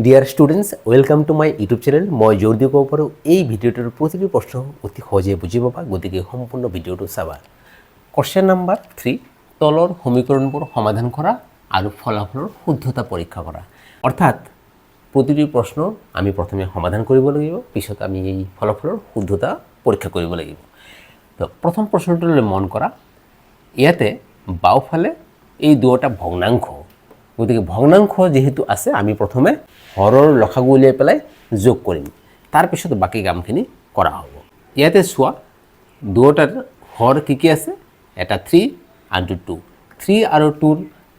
Dear students welcome to my YouTube channel. মই জোৰ দি ক'ব পাৰোঁ এই ভিডিঅ'টোৰ প্ৰতিটো প্ৰশ্ন অতি সহজে বুজি পাবা, গতিকে সম্পূৰ্ণ ভিডিঅ'টো চাবা। কোৱেশ্চন নাম্বাৰ 3, তলৰ সমীকৰণবোৰ সমাধান কৰা আৰু ফলাফলৰ শুদ্ধতা পৰীক্ষা কৰা। অৰ্থাৎ প্ৰতিটো প্ৰশ্ন আমি প্ৰথমে সমাধান কৰিব লাগিব, পিছত আমি এই ফলাফলৰ শুদ্ধতা পৰীক্ষা কৰিব লাগিব। তো প্ৰথম প্ৰশ্নটোলৈ মন কৰা, ইয়াতে বাওঁফালে এই দুটা ভগ্নাংশ, গতিকে ভগ্নাংশ যেহেতু আছে আমি প্ৰথমে হৰৰ লসাগু উলিয়াই পেলাই যোগ কৰিম, তাৰপিছত বাকী কামখিনি কৰা হ'ব। ইয়াতে চোৱা দুটাৰ হৰ কি কি আছে, এটা 3 আৰু 2। 3 আৰু 2ৰ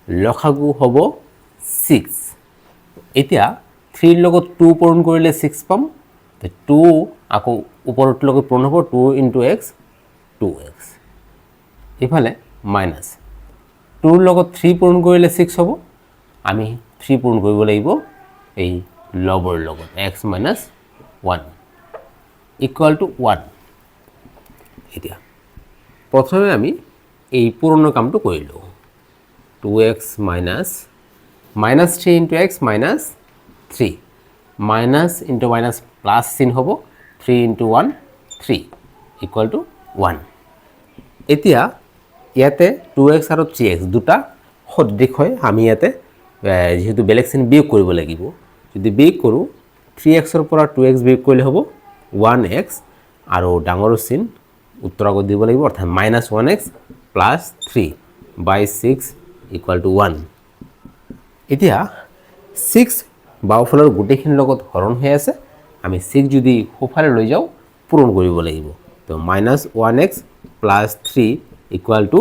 লসাগু হ'ব 6। এতিয়া 3ৰ লগত 2 পূৰণ কৰিলে 6 পাম, 2 আকৌ ওপৰটোৰ লগত পূৰণ হ'ব 2 × x 2x। ইফালে মাইনাছ 2ৰ লগত 3 পূৰণ কৰিলে 6 হ'ব, আমি 3 পূৰণ কৰিব লাগিব এই লবৰ লগত x - 1 ইকুৱেল টু 1। এতিয়া প্ৰথমে আমি এই পুৰণা কামটো কৰিলোঁ, 2x minus -3 × x -3 minus into minus plus চিন হ'ব 3 × 1 3 ইকুৱেল টু 1। এতিয়া ইয়াতে 2x আৰু 3x দুটা সদৃশ হয়, আমি ইয়াতে যেহেতু বেলেগ চিন বিয়োগ কৰিব লাগিব। যদি বিয়োগ কৰোঁ 3xৰ পৰা 2x বিয়োগ কৰিলে হ'ব 1x আৰু ডাঙৰ চিন উত্তৰ আগত দিব লাগিব, অৰ্থাৎ -1x + 3/6 ইকুৱেল টু 1। এতিয়া 6 বাওঁফালৰ গোটেইখিনিৰ লগত হৰণ হৈ আছে, আমি 6 যদি সোঁফালে লৈ যাওঁ পূৰণ কৰিব লাগিব। তো -1x + 3 ইকুৱেল টু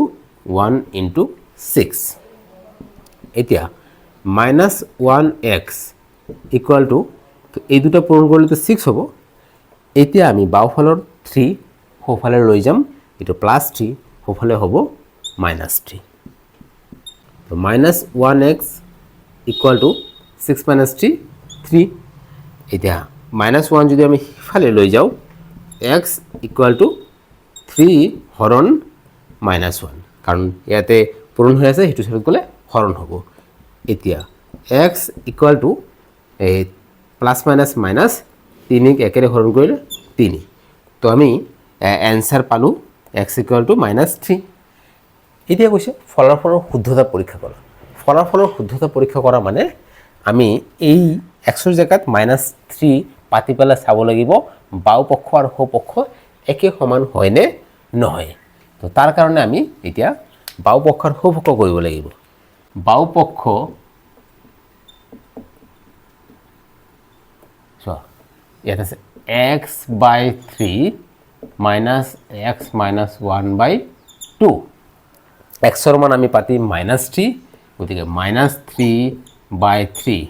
1 × 6। এতিয়া -1x ইকুৱেল টু, এই দুটা পূৰণ কৰিলেতো 6 হ'ব। এতিয়া আমি বাওঁফালৰ 3 সোঁফালে লৈ যাম, এইটো +3 সোঁফালে হ'ব -3। তো -1x ইকুৱেল টু 6 - 3 3। এতিয়া -1 যদি আমি সিফালে লৈ যাওঁ, x ইকুৱেল টু 3 হৰণ -1, কাৰণ ইয়াতে পূৰণ হৈ আছে, সেইটো চাইডত গ'লে হৰণ হ'ব। এতিয়া x ইকুৱেল টু এই প্লাছ মাইনাছ মাইনাছ 3ক একেৰে হৰণ কৰিলে 3। তো আমি এনচাৰ পালোঁ x ইকুৱেল টু -3। এতিয়া কৈছে ফলাফলৰ শুদ্ধতা পৰীক্ষা কৰা। ফলাফলৰ শুদ্ধতা পৰীক্ষা কৰা মানে আমি এই xৰ জেগাত -3 পাতি পেলাই চাব লাগিব বাওঁ পক্ষ আৰু সোঁ পক্ষ একে সমান হয়নে নহয়। তো তাৰ কাৰণে আমি এতিয়া বাওঁ পক্ষ আৰু সোঁ পক্ষ কৰিব লাগিব। বাওঁ পক্ষ চোৱা, ইয়াত আছে x/3 - x - 1/2। xৰ মান আমি পাতিম -3, গতিকে -3/3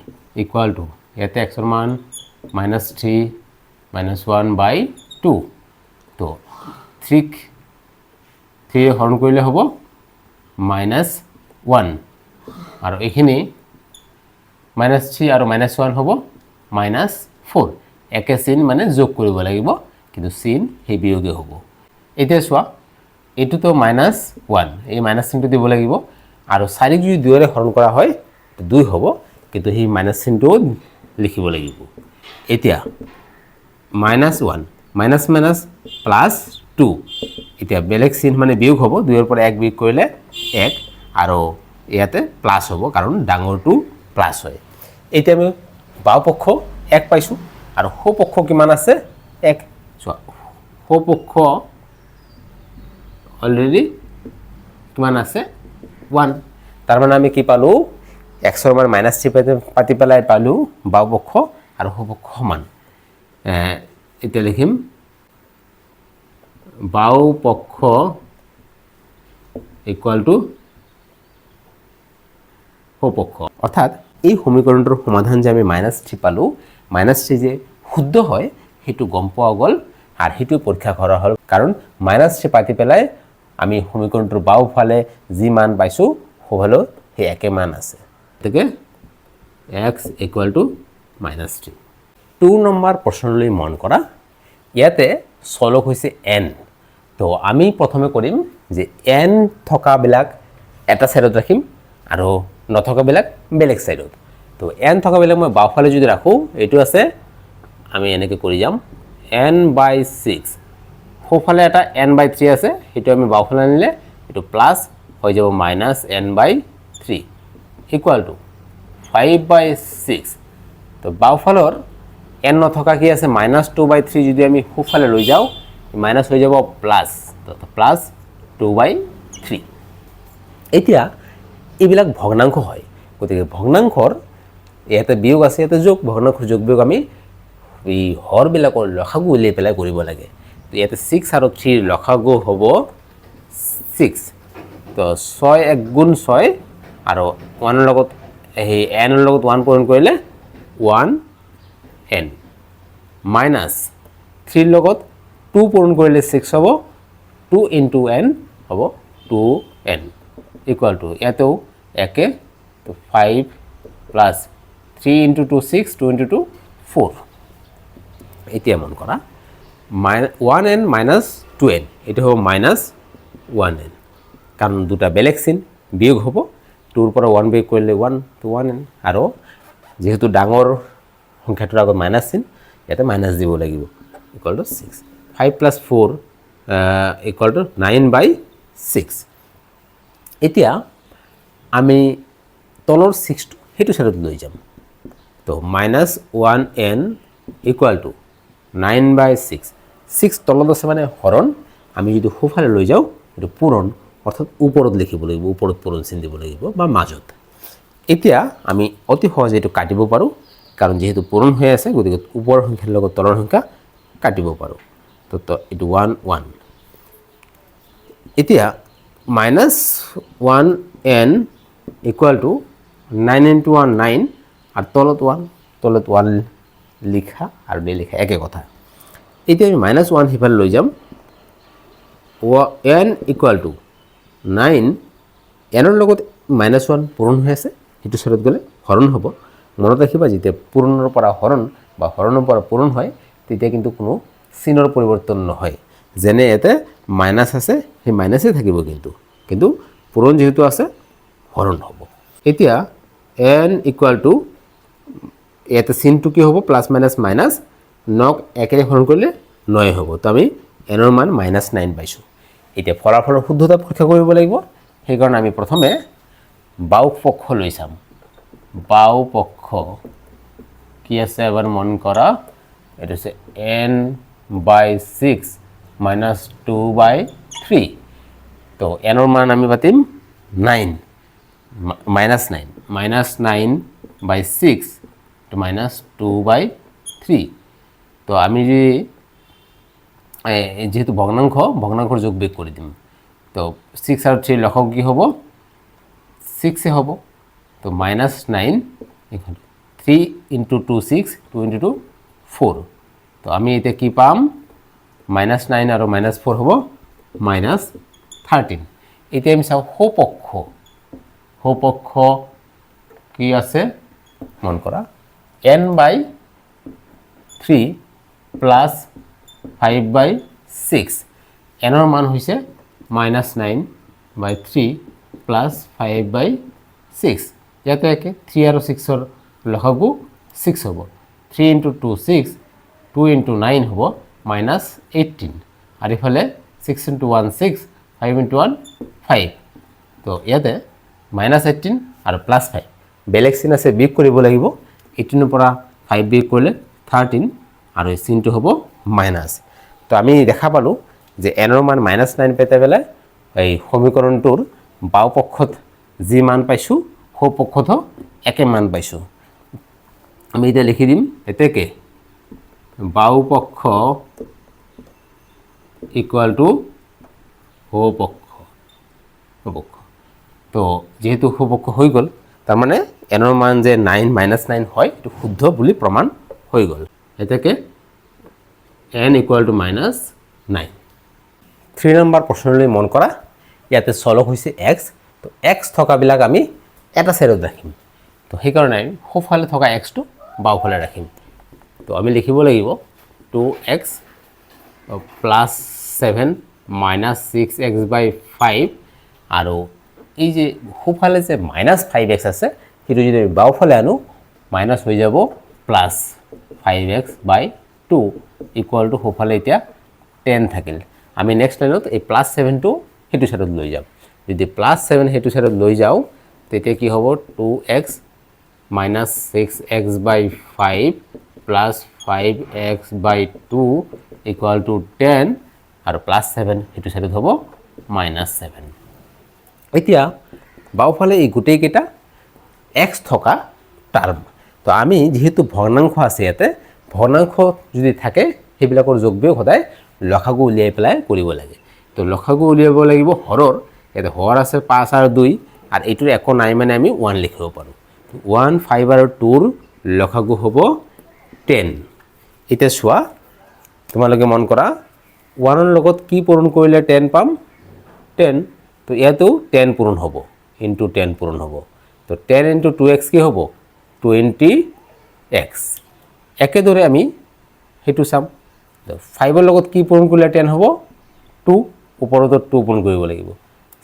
ইকুৱেল টু, ইয়াতে xৰ মান -3 - 1/2। তো 3 হৰণ কৰিলে হ'ব -1, আৰু এইখিনি -3 আৰু -1 হ'ব -4। একে চিন মানে যোগ কৰিব লাগিব, কিন্তু চিন সেই বিয়োগে হ'ব। এতিয়া চোৱা এইটোতো -1, এই মাইনাছ চিনটো দিব লাগিব, আৰু 4ক যদি 2ৰে হৰণ কৰা হয় 2 হ'ব, কিন্তু সেই মাইনাছ চিনটোও লিখিব লাগিব। এতিয়া -1 -2, এতিয়া বেলেগ চিন মানে বিয়োগ হ'ব, 2ৰ পৰা 1 বিয়োগ কৰিলে 1, আৰু ইয়াতে প্লাছ হ'ব কাৰণ ডাঙৰটো প্লাছ হয়। এতিয়া আমি বাওঁ পক্ষ 1 পাইছোঁ, আৰু সোঁ পক্ষ কিমান আছে 1। চোৱা সোঁ পক্ষ অলৰেডি কিমান আছে 1, তাৰমানে আমি কি পালোঁ, xৰ মান -3 পাতি পেলাই পালোঁ বাওঁ পক্ষ আৰু সোঁ পক্ষ সমান। এতিয়া লিখিম বাওঁ পক্ষ ইকুৱেল টু সোঁ পক্ষ। অৰ্থাৎ এই সমীকৰণটোৰ সমাধান যে আমি -3 পালোঁ, -3 যে শুদ্ধ হয় সেইটো গম পোৱা গ'ল, আৰু সেইটো পৰীক্ষা কৰা হ'ল, কাৰণ -3 পাতি পেলাই আমি সমীকৰণটোৰ বাওঁফালে যি মান পাইছোঁ সোঁফালেও সেই একে মান আছে, গতিকে x ইকুৱেল টু -3। 2 নম্বৰ প্ৰশ্নলৈ মন কৰা, ইয়াতে চলক হৈছে n। তো আমি প্ৰথমে কৰিম যে n থকাবিলাক এটা ছাইডত ৰাখিম আৰু নথকাবিলাক বেলেগ ছাইডত। তো n থকাবিলাক মই বাওঁফালে যদি ৰাখোঁ এইটো আছে আমি এনেকৈ কৰি যাম n/6 সোঁফালে এটা n/3 আছে সেইটো আমি বাওঁফালে আনিলে এইটো প্লাছ হৈ যাব -n/3 ইকুৱেল টু 5/6 তো বাওঁফালৰ n নথকা কি আছে -2/3 যদি আমি সোঁফালে লৈ যাওঁ মাইনাছ হৈ যাব প্লাছ তো প্লাছ 2/3 এতিয়া এইবিলাক ভগ্নাংশ হয় গতিকে ভগ্নাংশৰ ইয়াতে বিয়োগ আছে ইয়াতে যোগ ভগ্নাংশৰ যোগ বিয়োগ আমি এই হৰবিলাকৰ লসাগু উলিয়াই পেলাই কৰিব লাগে তো ইয়াতে 6 আৰু 3 লসাগু হ'ব 6 তো 6 1 গুণ 6 আৰু 1 লগত এই n ৰ লগত 1 পূৰণ কৰিলে 1n মাইনাছ 3 লগত 2 পূৰণ কৰিলে 6 হ'ব 2 ইনটু n হ'ব 2n ইকুৱেল টু ইয়াতেও একে তো 5 প্লাছ 3 ইনটু 2 6 2 ইনটু 2 4 এতিয়া মন কৰা 1n মাইনাছ 2n এইটো হ'ব মাইনাছ 1n কাৰণ দুটা বেলেগ চিন বিয়োগ হ'ব 2ৰ পৰা 1 বিয়োগ কৰিলে 1 তো 1n আৰু যেহেতু ডাঙৰ সংখ্যাটোৰ আগত মাইনাছ চিন ইয়াতে মাইনাছ দিব লাগিব equal to 6 5 plus 4 equal to 9/6 এতিয়া আমি তলৰ 6টো সেইটো চাইডত লৈ যাম তো -1n ইকুৱেল টু 9/6 6 তলত আছে মানে হৰণ আমি যদি সোঁফালে লৈ যাওঁ এইটো পূৰণ অৰ্থাৎ ওপৰত লিখিব লাগিব ওপৰত পূৰণ চিন দিব লাগিব বা মাজত এতিয়া আমি অতি সহজে এইটো কাটিব পাৰোঁ কাৰণ যেহেতু পূৰণ হৈ আছে গতিকে ওপৰৰ সংখ্যাৰ লগত তলৰ সংখ্যা কাটিব পাৰোঁ তো এইটো 1 1 এতিয়া -1n ইকুৱেল টু 9 ইনটু 1 9 আৰু তলত 1 লিখা আৰু লিখা একে কথা এতিয়া আমি -1 সিফালে লৈ যাম n ইকুৱেল টু 9 n ৰ লগত -1 পূৰণ হৈ আছে সেইটো চাইডত গ'লে হৰণ হ'ব মনত ৰাখিবা যেতিয়া পূৰণৰ পৰা হৰণ বা হৰণৰ পৰা পূৰণ হয় তেতিয়া কিন্তু কোনো চিনৰ পৰিৱৰ্তন নহয় যেনে ইয়াতে মাইনাছ আছে সেই মাইনাছেই থাকিব কিন্তু পূৰণ যেহেতু আছে হৰণ হ'ব এতিয়া n ইকুৱেল টু ইয়াতে চিনটো কি হ'ব প্লাছ মাইনাছ মাইনাছ 9ক 1ৰে হৰণ কৰিলে 9 হ'ব তো আমি n ৰ মান -9 পাইছোঁ এতিয়া ফলাফলৰ শুদ্ধতা পৰীক্ষা কৰিব লাগিব সেইকাৰণে আমি প্ৰথমে বাওঁ পক্ষ লৈ চাম বাওঁ পক্ষ কি আছে এবাৰ মন কৰা এটা আছে n/6 -2/3 তো n ৰ মান আমি পাতিম 9 -9/6 to -2/3 তো আমি যেহেতু ভগ্নাংশৰ যোগ বিয়োগ কৰি দিম তো 6 আৰু 3 লসাগু কি হ'ব 6 হ'ব তো -9 এখানে 3 ইনটু 2 6 2 ইনটু 2 4 তো আমি এতিয়া কি পাম -9 আৰু -4 হ'ব -13 এতিয়া আমি চাওঁ সোঁপক্ষ কি আছে মন কৰা n/3 প্লাছ 5/6 n ৰ মান হৈছে -9/3 প্লাছ 5/6 ইয়াতে একে 3 আৰু 6ৰ লসাগু 6 হ'ব 3 ইনটু 2 6 2 ইনটু 9 হ'ব -18 আৰু ইফালে 6 ইনটু 1 6 5 ইনটু 1 5 তো ইয়াতে -18 আৰু +5 বেলেগ চিন আছে বিয়োগ কৰিব লাগিব 18ৰ পৰা 5 বিয়োগ কৰিলে 13 আৰু এই চিনটো হ'ব মাইনাছ তো আমি দেখা পালোঁ যে n ৰ মান -9 পেতে পেলাই এই সমীকৰণটোৰ বাওঁ পক্ষত যি মান পাইছোঁ সোঁপক্ষত একে মান পাইছোঁ আমি এতিয়া লিখি দিম এতেকে বাওঁ পক্ষ ইকুৱেল টু সোঁপক্ষ তো যেহেতু সোঁপক্ষ হৈ গ'ল তাৰমানে n ৰ মান যে 9 -9 হয় এইটো শুদ্ধ বুলি প্ৰমাণ হৈ গ'ল এতেকে n ইকুৱেল টু -9 3 নম্বৰ প্ৰশ্নলৈ মন কৰা ইয়াতে চলক হৈছে x তো x থকাবিলাক আমি এটা সাইডত ৰাখিম তো সেইকাৰণে আমি সোঁফালে থকা xটো বাওঁফালে ৰাখিম তো আমি লিখিব লাগিব 2x প্লাছ 7 মাইনাছ 6x/5 আৰু এই যে সোঁফালে যে -5x আছে সেইটো যদি আমি বাওঁফালে আনো মাইনাছ হৈ যাব প্লাছ 5x/2 ইকুৱেল টু সোঁফালে এতিয়া 10 থাকিল। আমি নেক্সট লাইনত এই প্লাছ 7টো সেইটো ছাইডত লৈ যাম। যদি প্লাছ 7 সেইটো ছাইডত লৈ যাওঁ তেতিয়া কি হ'ব 2x minus 6x/5 plus 5x/2 equal to 10 আৰু প্লাছ 7 সেইটো ছাইডত হ'ব -7। এতিয়া বাওঁফালে এই গোটেইকেইটা x থকা টাৰ্ম। তো আমি যেহেতু ভগ্নাংশ আছে ইয়াতে, ভগ্নাংশ যদি থাকে সেইবিলাকৰ যোগ বিয়োগ সদায় লসাগু উলিয়াই পেলাই কৰিব লাগে। তো লসাগু উলিয়াব লাগিব হৰৰ, ইয়াতে হৰ আছে 5 আৰু 2 আৰু এইটোৰ একো নাই মানে আমি 1 লিখিব পাৰোঁ। 1, 5 আৰু 2ৰ লসাগু হ'ব 10। এতিয়া চোৱা তোমালোকে মন কৰা 1ৰ লগত কি পূৰণ কৰিলে 10 পাম? 10। তো ইয়াতো 10 পূৰণ হ'ব, ইনটু 10 পূৰণ হ'ব। তো 10 ইনটু 2x কি হ'ব? 20x। একেদৰে আমি সেইটো চাম। 5ৰ লগত কি পূৰণ কৰিলে 10 হ'ব? 2, ওপৰতো 2 পূৰণ কৰিব লাগিব।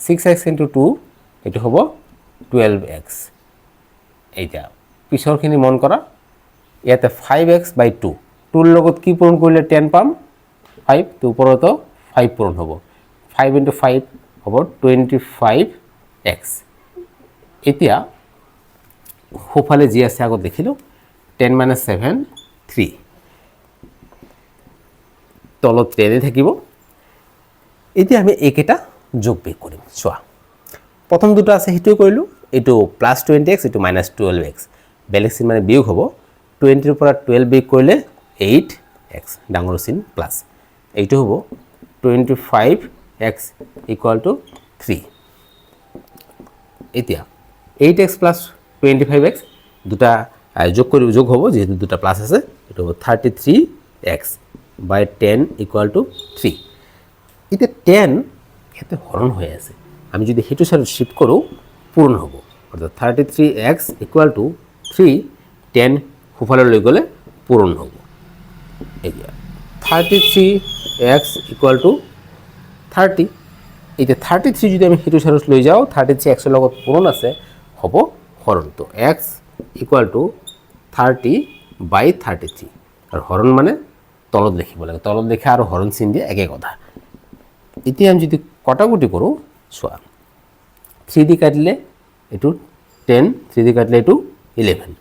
6x ইনটু 2 এইটো হ'ব 12x। এতিয়া পিছৰখিনি মন কৰা, ইয়াতে 5x/2, 2ৰ লগত কি পূৰণ কৰিলে 10 পাম? 5, তো ওপৰতো 5 পূৰণ হ'ব। 5 ইনটু 5 হ'ব 25x। এতিয়া সোঁফালে যি আছে আগত দেখিলোঁ 10 - 7 3, তলত 10 থাকিব। এতিয়া আমি এইকেইটা যোগ বিয়োগ কৰিম। চোৱা প্ৰথম দুটা আছে সেইটোৱে কৰিলোঁ, এইটো প্লাছ 20x, এইটো -12x, বেলেগ চিন মানে বিয়োগ হ'ব। 20ৰ পৰা 12 বিয়োগ কৰিলে 8x, ডাঙৰ চিন প্লাছ, এইটো হ'ব 25x ইকুৱেল টু 3। এতিয়া 8x প্লাছ 25x দুটা যোগ হ'ব, যিহেতু দুটা প্লাছ আছে, এইটো হ'ব 33x/10 ইকুৱেল টু 3। এতিয়া 10 ইয়াতে হৰণ হৈ আছে, আমি যদি সেইটো চাইড শিফ্ট কৰোঁ পূৰণ হ'ব, অৰ্থাৎ 33x ইকুৱেল টু 3, 10 সোঁফালে লৈ গ'লে পূৰণ হ'ব। এতিয়া 33x ইকুৱেল টু 30। এতিয়া 33 যদি আমি সেইটো চাইডত লৈ যাওঁ, 33 এক্সৰ লগত পূৰণ আছে, হ'ব হৰণটো x ইকুৱেল টু 30/33, আৰু হৰণ মানে তলত লিখিব লাগে, তলত লিখা আৰু হৰণ চিন দিয়ে একে কথা। এতিয়া আমি যদি কটাকুটি কৰোঁ, চোৱা 3 দি কাটিলে এইটো 10, 3 দি কাটিলে এইটো 11,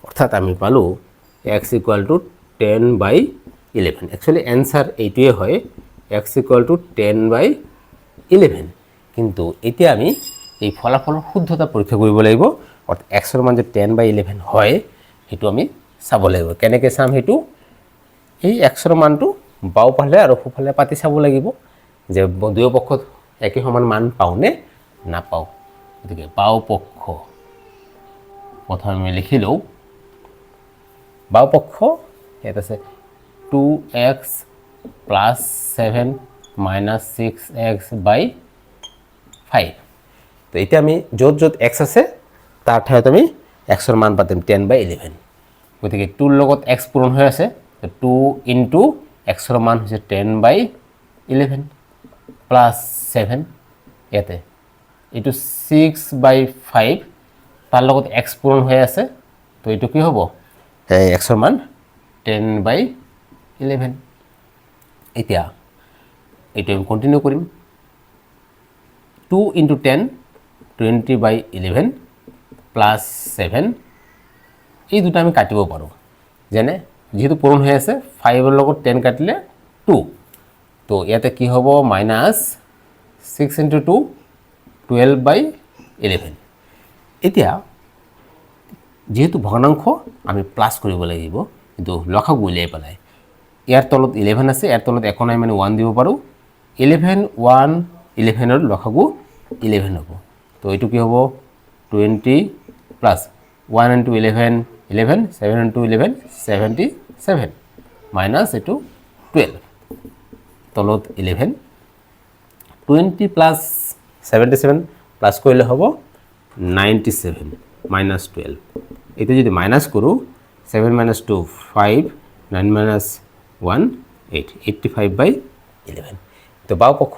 অৰ্থাৎ আমি পালোঁ x equal to 10/11। Actually answer এইটোৱে হয়, x ইকুৱেল টু 10/11। কিন্তু এতিয়া আমি এই ফলাফলৰ শুদ্ধতা পৰীক্ষা কৰিব লাগিব, অৰ্থাৎ এক্সৰ মান যে 10/11 হয় সেইটো আমি চাব লাগিব। কেনেকৈ চাম সেইটো? এই এক্সৰ মানটো বাওঁফালে আৰু সোঁফালে পাতি চাব লাগিব যে দুয়ো পক্ষত একে সমান মান পাওঁনে নাপাওঁ। গতিকে বাওঁ পক্ষ প্ৰথমে আমি লিখি লওঁ, বাওঁ পক্ষ ইয়াত আছে 2x প্লাছ 7 মাইনাছ 6x/5। তো এতিয়া আমি য'ত য'ত এক্স আছে তাৰ ঠাইত আমি এক্সৰ মান পাতিম 10/11। গতিকে 2ৰ লগত এক্স পূৰণ হৈ আছে, 2 ইনটু এক্সৰ মান হৈছে 10/11 প্লাছ 7, ইয়াতে এইটো 6/5, তাৰ লগত এক্স পূৰণ হৈ আছে, তো এইটো কি হ'ব? এক্সৰ মান 10/11। এতিয়া এইটো আমি কণ্টিনিউ কৰিম। 2 ইনটু 10 20/11 প্লাছ 7, এই দুটা আমি কাটিব পাৰোঁ, যেনে যিহেতু পূৰণ হৈ আছে 5ৰ লগত 10 কাটিলে 2, তো ইয়াতে কি হ'ব? -6 ইনটু 2 12/11। এতিয়া যেহেতু ভগ্নাংশ আমি প্লাছ কৰিব লাগিব, কিন্তু লসাগু উলিয়াই পেলাই ইয়াৰ তলত 11 আছে, ইয়াৰ তলত একো নাই মানে 1 দিব পাৰোঁ। 11, 1, 11ৰ লসাগু 11 হ'ব। তো এইটো কি হ'ব? 20 প্লাছ 1 ইনটু 11 11, 7 ইনটু 11 77, মাইনাছ এইটো 12, তলত 11, 20 প্লাছ 77 প্লাছ কৰিলে হ'ব 97 মাইনাছ 12। এইটো যদি মাইনাছ কৰোঁ, 7 - 2 5, 9 - 1 8, 85/11। তো বাওঁ পক্ষ।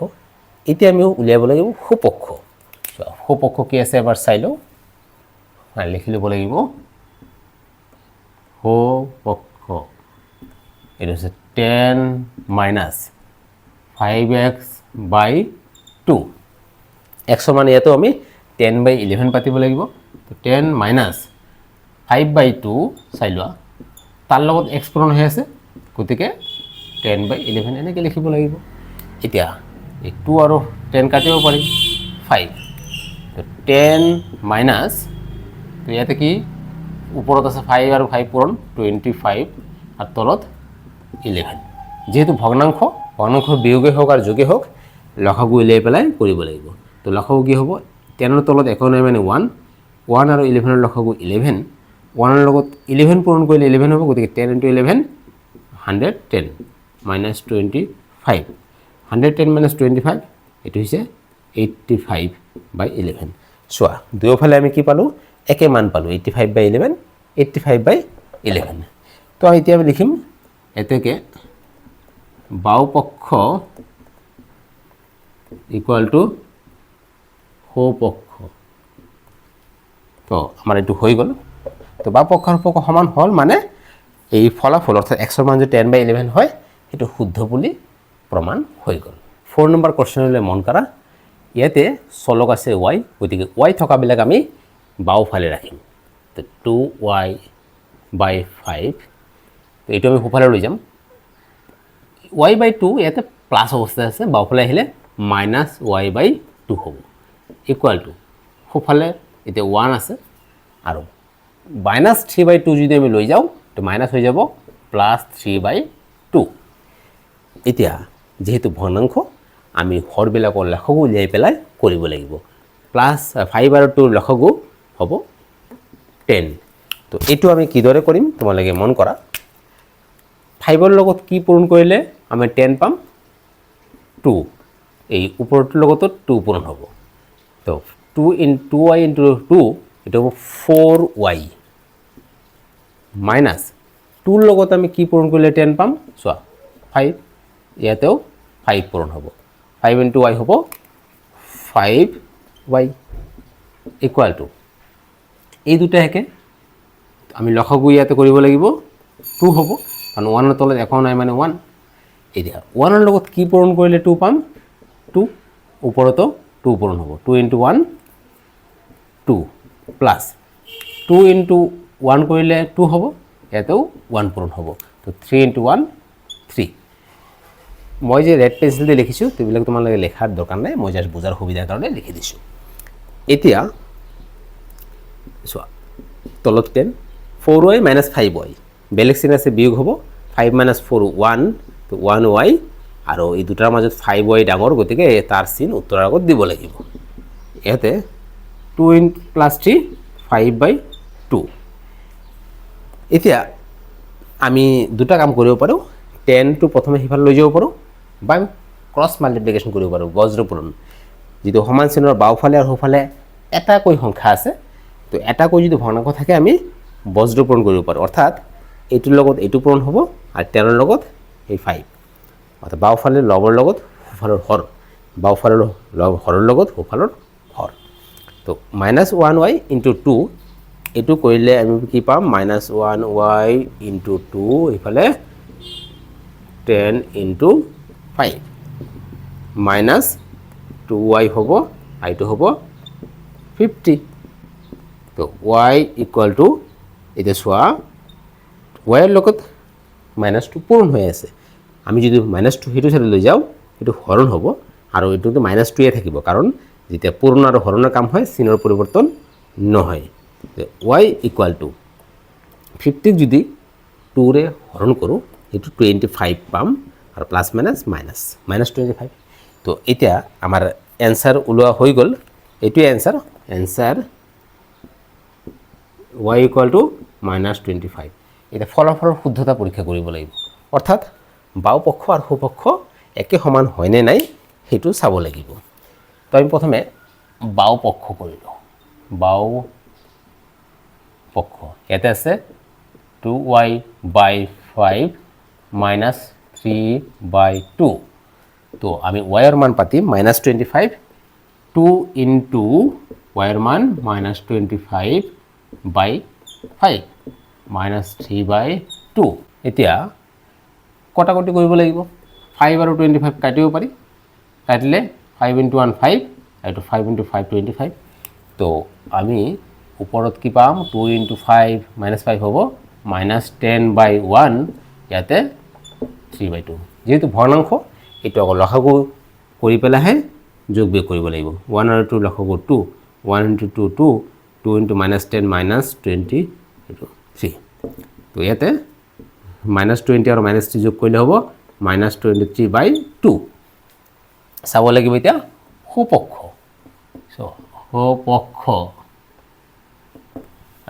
এতিয়া আমি উলিয়াব লাগিব সোঁপক্ষ। সোঁপক্ষ কি আছে এবাৰ চাই লওঁ, লিখি ল'ব লাগিব। সপক্ষ এটা হচ্ছে 10 মাইনাস 5x বাই 2 x সমান ইয়াতো আমি 10/11 পাতিব লাগিব তো 10 মাইনাস 5/2 চাই লোৱা তাৰ লগত x পূৰণ হৈ আছে গতিকে 10/11 এনেকৈ লিখিব লাগিব এতিয়া এই 2 আৰু 10 কাটিব পাৰি 5 তো 10 মাইনাস তো ইয়াতে কি ওপৰত আছে 5 আৰু 5 পূৰণ 25 আৰু তলত 11 যেহেতু ভগ্নাংশ বিয়োগে হোক আৰ যোগে হোক লসাগু উলিয়াই পেলাই কৰিব লাগিব তো লসাগু কি হ'ব 10 তলত একো নাই মানে 1 1 আৰু 11 লসাগু 11 1 ৰ লগত 11 পূৰণ কৰিলে 11 হ'ব গতিকে 10 * 11 110 minus 25 110 minus 25 এটো হৈছে 85/11 চোৱা দুয়োফালে আমি কি পালো একে মান পালো 85/11 85/11 তো এতিয়া আমি লিখিম এতেকে বাও পক্ষ ইকুয়াল টু হো পক্ষ তো আমার এটু হয়ে গেল তো বাও পক্ষ আর পক্ষ সমান হল মানে এই ফলাফল অর্থাৎ x এর মান যে 10/11 হয় এটা শুদ্ধ বলি প্রমাণ হয়ে গেল 4 নম্বর কোশ্চেনলে মন করা ইয়াতে চলক আছে y গতিকে y থকা বিলাক আমি বাও ফালে রাখিম তো 2y/5 তো এটো আমি সোফালে লৈ যাম y/2 ইয়াতে প্লাস অবস্থা আছে বাওফালে আহিলে -y/2 হ'ব ইকুয়াল টু সোফালে এতে 1 আছে আৰু -3/2 যদি আমি লৈ যাও তো মাইনাস হৈ যাব +3/2 এতিয়া যেহেতু ভগ্নাংশ আমি হৰবিলাকৰ লসাগু উলিয়াই পেলাই কৰিব লাগিব +5 আৰু 2 লসাগু হ'ব 10 তো এটো আমি কিদৰে কৰিম তোমালোকে মন কৰা 5 ৰ লগত কি পূৰণ কৰিলে আমি 10 পাম 2 এই উপৰটোৰ লগত 2 পূৰণ হ'ব তো 2y * 2 এটা হ'ব 4y মাইনাস 2 ৰ লগত আমি কি পূৰণ কৰিলে 10 পাম চোৱা 5 ইয়াতেও 5 পূৰণ হ'ব 5 * y হ'ব 5y ইকুয়াল টু এই দুটা একে আমি লসাগু ইয়াতে কৰিব লাগিব 2 হ'ব কাৰণ 1 ৰ তলত একো নাই মানে 1 এতিয়া 1 ৰ লগত কি পূৰণ কৰিলে 2 পাম 2 ওপৰতো 2 পূৰণ হ'ব 2 * 1 2 প্লাস 2 * 1 কৰিলে 2 হ'ব এতেও 1 পূৰণ হ'ব তো 3 * 1 3 মই যে ৰেড পেন্সিল দিয়ে লিখিছো তেবিলাক তোমালোকে লেখাৰ দৰকাৰ নাই মই জাস্ট বুজাৰ সুবিধাৰ কাৰণে লিখি দিছো এতিয়া চোৱা তলত 10 4y - 5y বেলেগ চিন আছে বিয়োগ হ'ব 5 - 4 1 তো 1y আৰু এই দুটাৰ মাজত 5y ডাঙৰ গতিকে তাৰ চিন উত্তৰৰ আগত দিব লাগিব ইয়াতে 2 + 3 5/2 এতিয়া আমি দুটা কাম কৰিব পাৰো 10 টো প্ৰথমে হিফাল লৈ যাব পাৰো বা ক্ৰস মাল্টিপ্লিকেশন কৰিব পাৰো বজ্ৰপূৰণ যেটো সমান চিনৰ বাওফালে আৰু সোফালে এটা কৈ সংখ্যা আছে তো এটা কৈ যদি ভগ্নাংশ থাকে আমি বজ্ৰপূৰণ কৰিব পাৰো অৰ্থাৎ এইটোৰ লগত এইটো পূৰণ হ'ব আৰু 10 ৰ লগত এই 5 অৰ্থাৎ বাওফালে লবৰ লগত সোফালৰ হৰ বাওফালৰ হৰৰ লগত সোফালৰ হৰ তো -1y * 2 এটো কৰিলে আমি কি পাম -1y * 2 ইফালে 10 * 5 -2y হ'ব আইটো হ'ব 50 তো y ইকুয়াল টু এটা সোয়া y এর লগত -2 পূরণ হয়ে আছে আমি যদি -2 হেতু সাইডে লৈ যাও এটো হরণ হ'ব আৰু এটোতে -2 এ থাকিব কাৰণ যেতিয়া পূৰণ আৰু হৰণৰ কাম হয় চিনৰ পৰিৱৰ্তন নহয় y ইকুয়াল টু 50 যদি 2 ৰে হৰণ কৰো এটো 25 পাম আৰু প্লাস মাইনাস -25 তো এটা আমাৰ आंसर উলোৱা হৈ গল এটো आंसर y ইকুয়াল টু -25 এটা ফলাফলৰ শুদ্ধতা পৰীক্ষা কৰিব লাগিব অৰ্থাৎ বাও পক্ষ আৰু সো পক্ষ একে সমান হয় নে নাই হেতু চাব লাগিব তো আমি প্ৰথমে বাও পক্ষ কৰিলো বাও পক্ষ ইয়াতে আছে 2y/5 -3/2 তো আমি y এর মান পাতিম -25 2 * y এর মান -25/5 -3/2 এতিয়া কটাকটি কৰিব লাগিব 5 আৰু 25 কাটিব পাৰি কাটিলে 5 × 1 5 আৰু 5 × 5 25 তো আমি ওপৰত কি পাম 2 × 5 -5 হ'ব -10/1 ইয়াতে 3/2 যেহেতু ভগ্নাংশ এইটো অকল লসাগু কৰি পেলাইহে যোগ বিয়োগ কৰিব লাগিব 1 আৰু 2 লসাগু 2 1 × 2 2 2 × -10 -20 3 তো ইয়াতে -20 আৰু -3 যোগ কৰিলে হ'ব -23/2 চাব লাগিব এতিয়া সুপক্ষ সুপক্ষ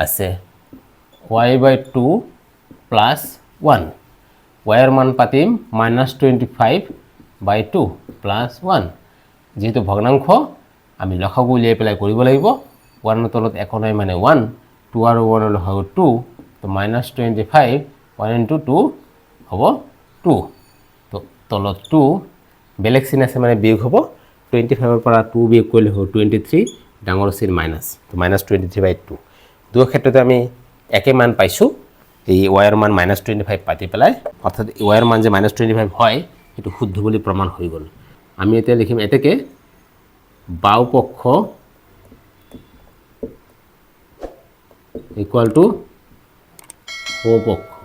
আছে y/2 + 1 y মান পাতিম -25/2 + 1 যেহেতু ভগ্নাংশ আমি লসাগু উলিয়াই পেলাই কৰিব লাগিব 1 ৰ তলত একো নাই মানে 1 2 আৰু 1 ৰ লসাগু 2 তো -25 1 × 2 হ'ব 2 তো তলত 2 বেলেগ চিন আছে মানে বিয়োগ হ'ব 25 পৰা 2 বিয়োগ কৰিলে হ'ব 23 ডাঙৰ চিন মাইনাছ তো -23/2 দুই ক্ষেত্ৰতে আমি একে মান পাইছোঁ এই y ৰ মান -25 পাতি পেলাই অৰ্থাৎ y ৰ মান যে -25 হয় সেইটো শুদ্ধ বুলি প্ৰমাণ হৈ গ'ল আমি এতিয়া লিখিম এতেকে বাওপক্ষ = সোপক্ষ